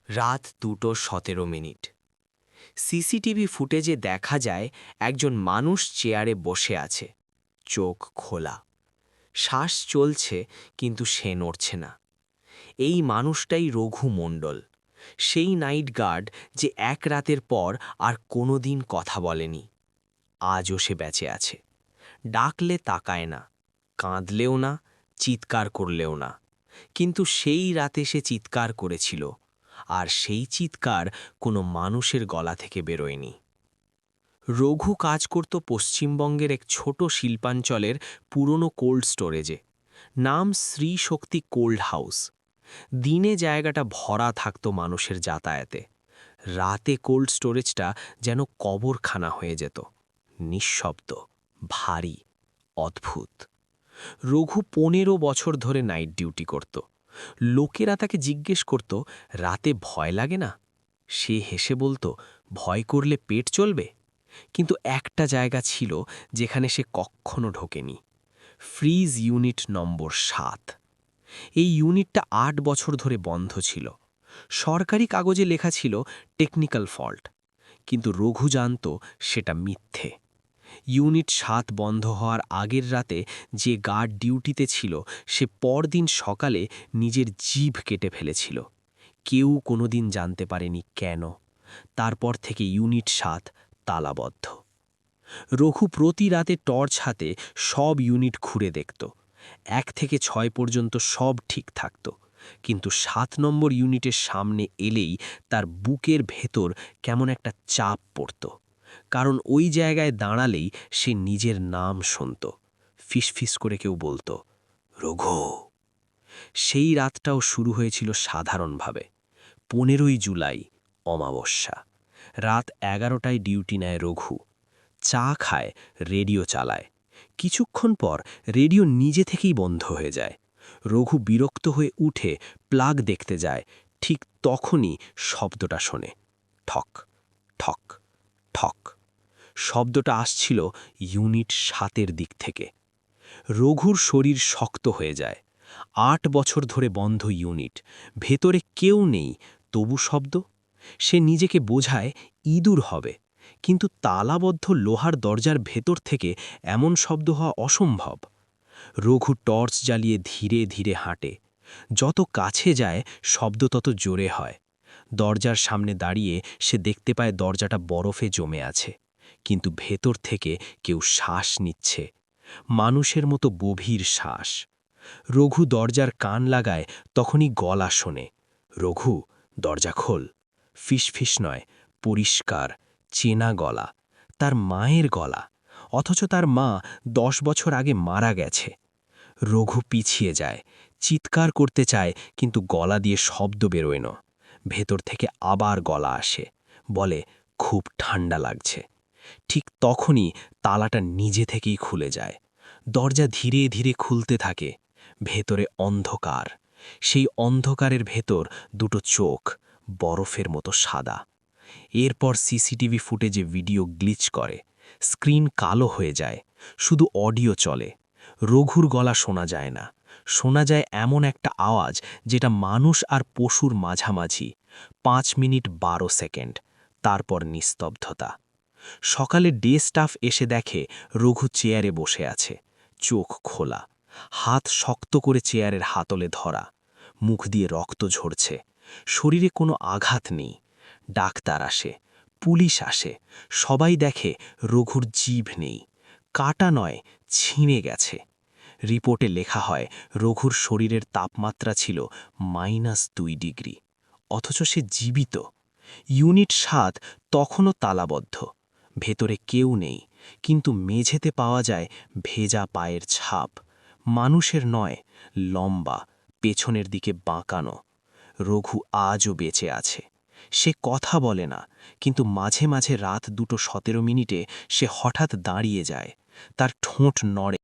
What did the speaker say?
রাত 2:17। সিসিটিভি ফুটেজে দেখা যায় একজন মানুষ চেয়ারে বসে আছে, চোখ খোলা, শ্বাস চলছে কিন্তু সে নড়ছে না। এই মানুষটাই রঘু মণ্ডল, সেই নাইট গার্ড যে এক রাতের পর আর কোনোদিন কথা বলেনি। আজও সে বেঁচে আছে, ডাকলে তাকায় না, কাঁদলেও না, চিৎকার করলেও না। কিন্তু সেই রাতে সে চিৎকার করেছিল, আর সেই চিৎকার কোনো মানুষের গলা থেকে বেরোয়নি। রঘু কাজ করত পশ্চিমবঙ্গের এক ছোট শিল্পাঞ্চলের পুরনো কোল্ড স্টোরেজে, নাম শ্রী শক্তি কোল্ড হাউস। দিনে জায়গাটা ভরা থাকত মানুষের যাতায়াতে, রাতে কোল্ড স্টোরেজটা যেন কবরখানা হয়ে যেত, নিঃশব্দ, ভারী, অদ্ভুত। রঘু 15 বছর ধরে নাইট ডিউটি করত। লোকেরা তাকে জিজ্ঞেস করত, রাতে ভয় লাগে না? সে হেসে বলতো, ভয় করলে পেট চলবে। কিন্তু একটা জায়গা ছিল যেখানে সে কখনো ঢোকেনি, ফ্রিজ ইউনিট নম্বর 7। এই ইউনিটটা 8 বছর ধরে বন্ধ ছিল। সরকারি কাগজে লেখা ছিল টেকনিক্যাল ফল্ট, কিন্তু রঘু জানত সেটা মিথ্যে। ইউনিট 7 বন্ধ হওয়ার আগের রাতে যে গার্ড ডিউটিতে ছিল সে পরদিন সকালে নিজের জিভ কেটে ফেলেছিল। কেউ কোনোদিন জানতে পারেনি কেন। তারপর থেকে ইউনিট 7 তালাবদ্ধ। রঘু প্রতি রাতে টর্চ হাতে সব ইউনিট ঘুরে দেখত। 1 থেকে 6 পর্যন্ত সব ঠিক থাকত, কিন্তু 7 নম্বর ইউনিটের সামনে এলেই তার বুকের ভেতর কেমন একটা চাপ পড়ত। কারণ ওই জায়গায় দাঁড়ালেই সে নিজের নাম শুনত। ফিসফিস করে কেউ বলতো, রঘু। সেই রাতটাও শুরু হয়েছিল সাধারণভাবে। 15ই জুলাই, অমাবস্যা। রাত 11টায় ডিউটি নেয় রঘু। চা খায়, রেডিও চালায়। কিছুক্ষণ পর রেডিও নিজে থেকেই বন্ধ হয়ে যায়। রঘু বিরক্ত হয়ে উঠে প্লাগ দেখতে যায়। ঠিক তখনই শব্দটা শোনে, ঠক ঠক ঠক। শব্দটা আসছিল ইউনিট 7-এর দিক থেকে। রঘুর শরীর শক্ত হয়ে যায়। 8 বছর ধরে বন্ধ ইউনিট, ভেতরে কেউ নেই, তবু শব্দ। সে নিজেকে বোঝায় ইঁদুর হবে, কিন্তু তালাবদ্ধ লোহার দরজার ভেতর থেকে এমন শব্দ হওয়া অসম্ভব। রঘু টর্চ জ্বালিয়ে ধীরে ধীরে হাঁটে। যত কাছে যায় শব্দ তত জোরে হয়। দরজার সামনে দাঁড়িয়ে সে দেখতে পায় দরজাটা বরফে জমে আছে, কিন্তু ভেতর থেকে কেউ শ্বাস নিচ্ছে, মানুষের মতো গভীর শ্বাস। রঘু দরজার কান লাগায়, তখনই গলা শোনে, রঘু, দরজা খোল। ফিসফিস নয়, পরিষ্কার, চেনা গলা, তার মায়ের গলা। অথচ তার মা 10 বছর আগে মারা গেছে। রঘু পিছিয়ে যায়, চিৎকার করতে চায়, কিন্তু গলা দিয়ে শব্দ বেরোয় না। ভেতর থেকে আবার গলা আসে, বলে, খুব ঠান্ডা লাগছে। ঠিক তখনই তালাটা নিজে থেকেই খুলে যায়। দরজা ধীরে ধীরে খুলতে থাকে। ভেতরে অন্ধকার। সেই অন্ধকারের ভেতর দুটো চোখ, বরফের মতো সাদা। এরপর সিসিটিভি ফুটেজে ভিডিও গ্লিচ করে, স্ক্রিন কালো হয়ে যায়, শুধু অডিও চলে। রঘুর গলা শোনা যায় না, শোনা যায় এমন একটা আওয়াজ যেটা মানুষ আর পশুর মাঝামাঝি। 5 মিনিট 12 সেকেন্ড, তারপর নিস্তব্ধতা। সকালে ডে স্টাফ এসে দেখে রঘু চেয়ারে বসে আছে, চোখ খোলা, হাত শক্ত করে চেয়ারের হাতলে ধরা, মুখ দিয়ে রক্ত ঝরছে, শরীরে কোনো আঘাত নেই। ডাক্তার আসে, পুলিশ আসে, সবাই দেখে রঘুর জিভ নেই, কাটা নয়, ছিঁড়ে গেছে। রিপোর্টে লেখা হয় রঘুর শরীরের তাপমাত্রা ছিল -2 ডিগ্রি, অথচ সে জীবিত। ইউনিট 7 তখনও তালাবদ্ধ, ভেতরে কেউ নেই, কিন্তু মেঝেতে পাওয়া যায় ভেজা পায়ের ছাপ, মানুষের নয়, লম্বা, পেছনের দিকে বাঁকানো। রঘু আজও বেঁচে আছে। সে কথা বলে না, কিন্তু মাঝে মাঝে রাত 2:17 সে হঠাৎ দাঁড়িয়ে যায়, তার ঠোঁট নড়ে।